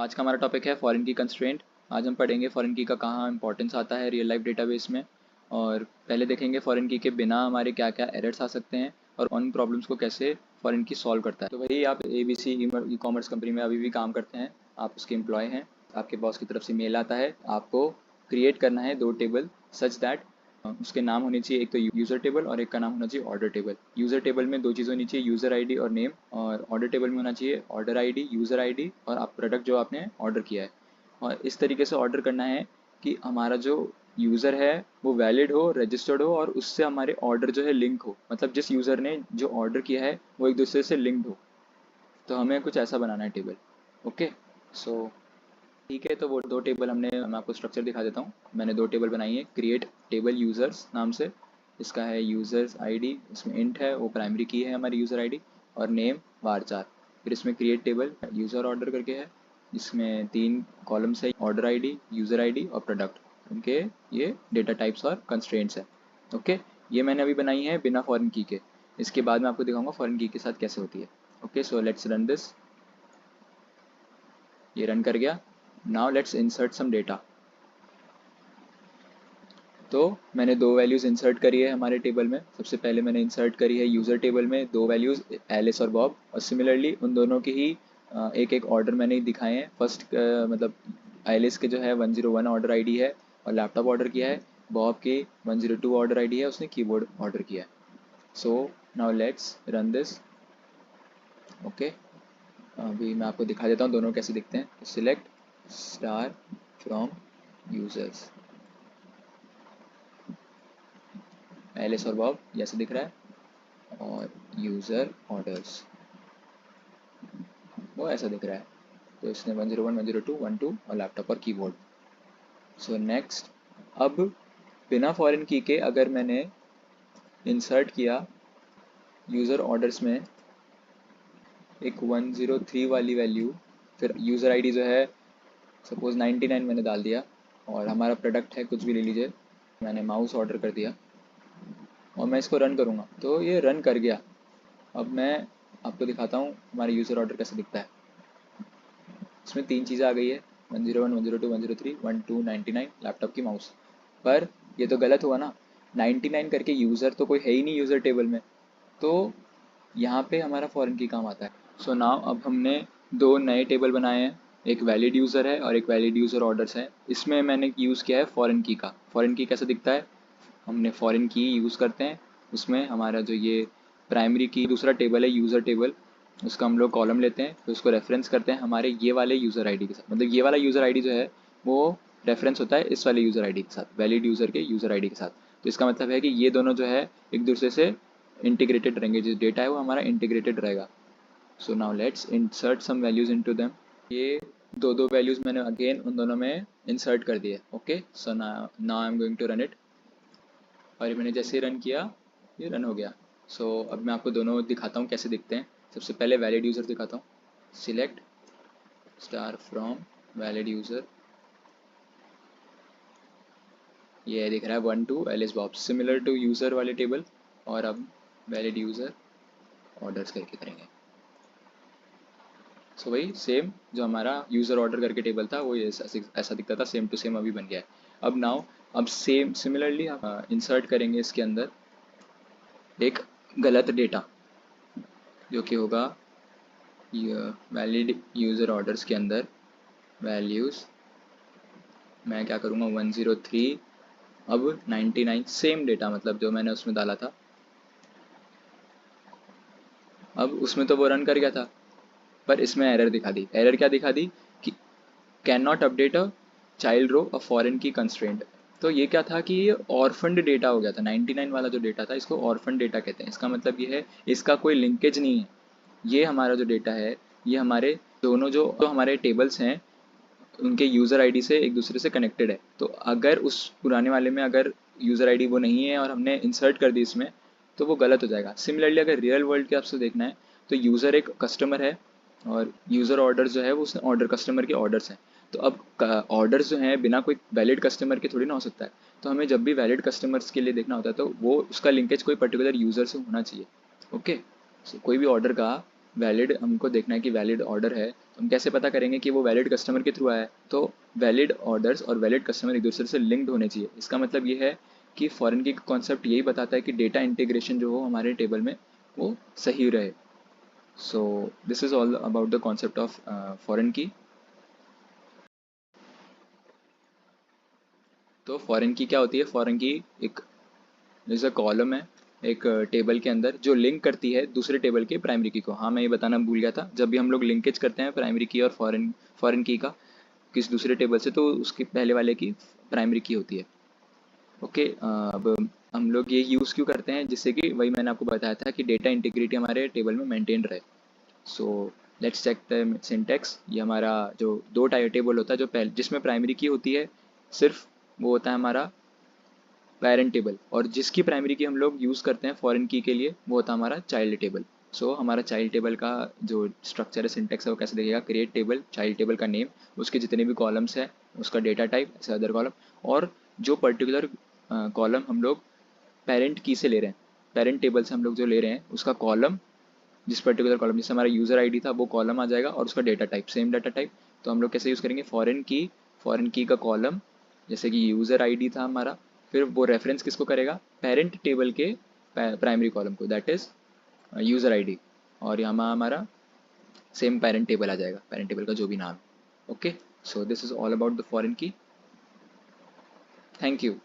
आज का हमारा टॉपिक है फॉरेन की कंस्ट्रेंट। आज हम पढ़ेंगे फॉरेन की का कहाँ इंपॉर्टेंस आता है रियल लाइफ डेटाबेस में, और पहले देखेंगे फॉरेन की के बिना हमारे क्या क्या एरर्स आ सकते हैं और उन प्रॉब्लम्स को कैसे फॉरेन की सॉल्व करता है। तो भाई आप ABC ई कॉमर्स कंपनी में अभी भी काम करते हैं, आप उसके एम्प्लॉय हैं, आपके बॉस की तरफ से मेल आता है, आपको क्रिएट करना है 2 टेबल सच दैट उसके नाम होने चाहिए, एक तो यूज़र टेबल और एक का नाम होना चाहिए ऑर्डर टेबल। यूज़र टेबल में 2 चीज़ होनी चाहिए, यूज़र आईडी और नेम, और ऑर्डर टेबल में होना चाहिए ऑर्डर आईडी, यूज़र आईडी और आप प्रोडक्ट जो आपने ऑर्डर किया है। और इस तरीके से ऑर्डर करना है कि हमारा जो यूज़र है वो वैलिड हो, रजिस्टर्ड हो और उससे हमारे ऑर्डर जो है लिंक हो, मतलब जिस यूज़र ने जो ऑर्डर किया है वो एक दूसरे से लिंक्ड हो। तो हमें कुछ ऐसा बनाना है टेबल। ओके, सो ठीक है, तो वो 2 टेबल मैं आपको स्ट्रक्चर दिखा देता हूँ। मैंने 2 टेबल बनाई है, क्रिएट टेबल यूज़र्स नाम से। इसका है यूज़र्स आईडी, इसमें इंट है, वो प्राइमरी की है हमारी यूज़र आईडी, और नेम var4। फिर इसमें क्रिएट टेबल यूज़र ऑर्डर करके है, इसमें 3 कॉलम्स है, ऑर्डर आईडी, यूज़र आईडी और प्रोडक्ट। उनके ये डेटा टाइप्स और कंस्ट्रेंट्स है। ओके, ये मैंने अभी बनाई है बिना फॉरेन की के। इसके बाद मैं आपको दिखाऊंगा फॉरेन की के साथ कैसे होती है। Okay, so let's run this. ये रन कर गया। Now let's insert some data. तो मैंने 2 वैल्यूज़ इंसर्ट करी है हमारे टेबल में। सबसे पहले मैंने इंसर्ट करी है यूज़र टेबल में 2 वैल्यूज़ एलिस और बॉब, और सिमिलरली उन दोनों के ही एक एक ऑर्डर मैंने दिखाए हैं। फर्स्ट मतलब एलिस के जो है 101 ऑर्डर आईडी है और लैपटॉप ऑर्डर किया है, बॉब की 102 ऑर्डर आईडी है, उसने कीबोर्ड ऑर्डर किया है। सो now let's run this. Okay, अभी मैं आपको दिखा देता हूँ दोनों कैसे दिखते हैं। Select star from users, Alice और बॉब जैसे दिख रहा है, और यूज़र ऑर्डर्स वो ऐसा दिख रहा है। तो इसने 101, 102, 12 और लैपटॉप और कीबोर्ड। सो नेक्स्ट, अब बिना फॉरेन की के अगर मैंने इंसर्ट किया यूज़र ऑर्डर्स में एक 103 वाली वैल्यू, फिर यूज़र आईडी जो है सपोज़ 99 मैंने डाल दिया, और हमारा प्रोडक्ट है कुछ भी ले लीजिए, मैंने माउस ऑर्डर कर दिया और मैं इसको रन करूँगा तो ये रन कर गया। अब मैं आपको दिखाता हूँ हमारा यूज़र ऑर्डर कैसे दिखता है। इसमें 3 चीज़ें आ गई है, 101, 102, 103, 12, 99 लैपटॉप की माउस। पर ये तो गलत हुआ ना, 99 करके यूज़र तो कोई है ही नहीं यूज़र टेबल में, तो यहाँ पे हमारा फॉरेन की काम आता है। सो नाउ अब हमने 2 नए टेबल बनाए हैं, एक वैलिड यूज़र है और एक वैलिड यूज़र ऑर्डर्स है। इसमें मैंने यूज़ किया है फॉरेन की का। फॉरेन की कैसे दिखता है, हमने फॉरेन की यूज़ करते हैं, उसमें हमारा जो ये प्राइमरी की दूसरा टेबल है यूज़र टेबल, उसका हम लोग कॉलम लेते हैं, फिर उसको रेफरेंस करते हैं हमारे ये वाले यूज़र आईडी के साथ। मतलब ये वाला यूज़र आईडी जो है वो रेफरेंस होता है इस वाले यूज़र आईडी के साथ, वैलिड यूज़र के यूज़र आईडी के साथ। तो इसका मतलब है कि ये दोनों जो है एक दूसरे से इंटीग्रेटेड रहेंगे, जो डेटा है वो हमारा इंटीग्रेटेड रहेगा। So now let's insert some values into them. ये दो वैल्यूज़ मैंने अगेन उन दोनों में इंसर्ट कर दिए। Okay, so now I am going to run it, और मैंने जैसे ही रन किया ये रन हो गया। सो अब मैं आपको दोनों दिखाता हूँ कैसे दिखते हैं। सबसे पहले वैलिड यूज़र दिखाता हूँ, select star from valid user, ये दिख रहा है 12 Alice Bob, similar to user वाले टेबल। और अब वैलिड यूज़र ऑर्डर्स करके करेंगे। सो वही सेम जो हमारा यूज़र ऑर्डर करके टेबल था वो ऐसा दिखता था, सेम टू सेम अभी बन गया है। अब नाउ अब सेम सिमिलरली हम इंसर्ट करेंगे इसके अंदर एक गलत डेटा, जो कि होगा वैलिड यूज़र ऑर्डर्स के अंदर वैल्यूज़। मैं क्या करूँगा 103, अब 99 सेम डेटा, मतलब जो मैंने उसमें डाला था। अब उसमें तो वो रन कर गया था, पर इसमें एरर दिखा दी। एरर क्या दिखा दी कि can not update a child row a foreign key constraint. तो ये क्या था कि ये ऑर्फन्ड डेटा हो गया था। 99 वाला जो डेटा था इसको ऑर्फन डेटा कहते हैं। इसका मतलब ये है इसका कोई लिंकेज नहीं है। ये हमारा जो डेटा है ये हमारे दोनों जो हमारे टेबल्स हैं उनके यूज़र आईडी से एक दूसरे से कनेक्टेड है। तो अगर उस पुराने वाले में अगर यूज़र आईडी वो नहीं है और हमने इंसर्ट कर दी इसमें, तो वो गलत हो जाएगा। सिमिलरली अगर रियल वर्ल्ड के आपसे देखना है तो यूज़र एक कस्टमर है और यूज़र ऑर्डर्स जो है वो उसने ऑर्डर कस्टमर के ऑर्डर्स हैं। तो अब ऑर्डर्स जो हैं बिना कोई वैलिड कस्टमर के थोड़ी ना हो सकता है। तो हमें जब भी वैलिड कस्टमर्स के लिए देखना होता है तो वो उसका लिंकेज कोई पर्टिकुलर यूज़र से होना चाहिए। ओके, सो कोई भी ऑर्डर का वैलिड हमको देखना है कि वैलिड ऑर्डर है हम कैसे पता करेंगे कि वो वैलिड कस्टमर के थ्रू आया है? तो वैलिड ऑर्डर्स और वैलिड कस्टमर एक दूसरे से लिंक्ड होने चाहिए। इसका मतलब ये है कि फॉरेन की कॉन्सेप्ट यही बताता है कि डेटा इंटीग्रेशन जो हो हमारे टेबल में वो सही रहे। सो this is all about the concept of foreign की। तो फॉरेन की क्या होती है? फॉरेन की एक जैसे कॉलम है एक टेबल के अंदर जो लिंक करती है दूसरे टेबल के प्राइमरी की को। हाँ, मैं ये बताना भूल गया था, जब भी हम लोग लिंकेज करते हैं प्राइमरी की और फॉरेन फॉरेन की का किसी दूसरे टेबल से, तो उसके पहले वाले की प्राइमरी की होती है। ओके, अब हम लोग ये यूज़ क्यों करते हैं? जिससे कि वही मैंने आपको बताया था कि डेटा इंटीग्रिटी हमारे टेबल में मेंटेन रहे। So let's check the syntax. ये हमारा जो दो टाइप टेबल होता है, जो पहले जिसमें प्राइमरी की होती है सिर्फ, वो होता है हमारा पेरेंट टेबल, और जिसकी प्राइमरी की हम लोग यूज़ करते हैं फॉरेन की के लिए वो होता है हमारा चाइल्ड टेबल। सो हमारा चाइल्ड टेबल का जो स्ट्रक्चर है, सिंटेक्स है, वो कैसे दिखेगा? क्रिएट टेबल, चाइल्ड टेबल का नेम, उसके जितने भी कॉलम्स है उसका डेटा टाइप, ऐसे अदर कॉलम, और जो पर्टिकुलर कॉलम हम लोग पेरेंट की से ले रहे हैं, पेरेंट टेबल से हम लोग जो ले रहे हैं उसका कॉलम, जिस पर्टिकुलर कॉलम, जैसे हमारा यूज़र आईडी था वो कॉलम आ जाएगा, और उसका data type same data type. तो हम लोग कैसे यूज़ करेंगे? फॉरेन की का कॉलम, जैसे कि यूज़र आईडी था हमारा, फिर वो रेफरेंस किसको करेगा? पेरेंट टेबल के प्राइमरी कॉलम को, दैट इज यूज़र आईडी, और यहाँ हमारा सेम पेरेंट टेबल आ जाएगा, पेरेंट टेबल का जो भी नाम है। Okay, so this is all about the foreign key. Thank you.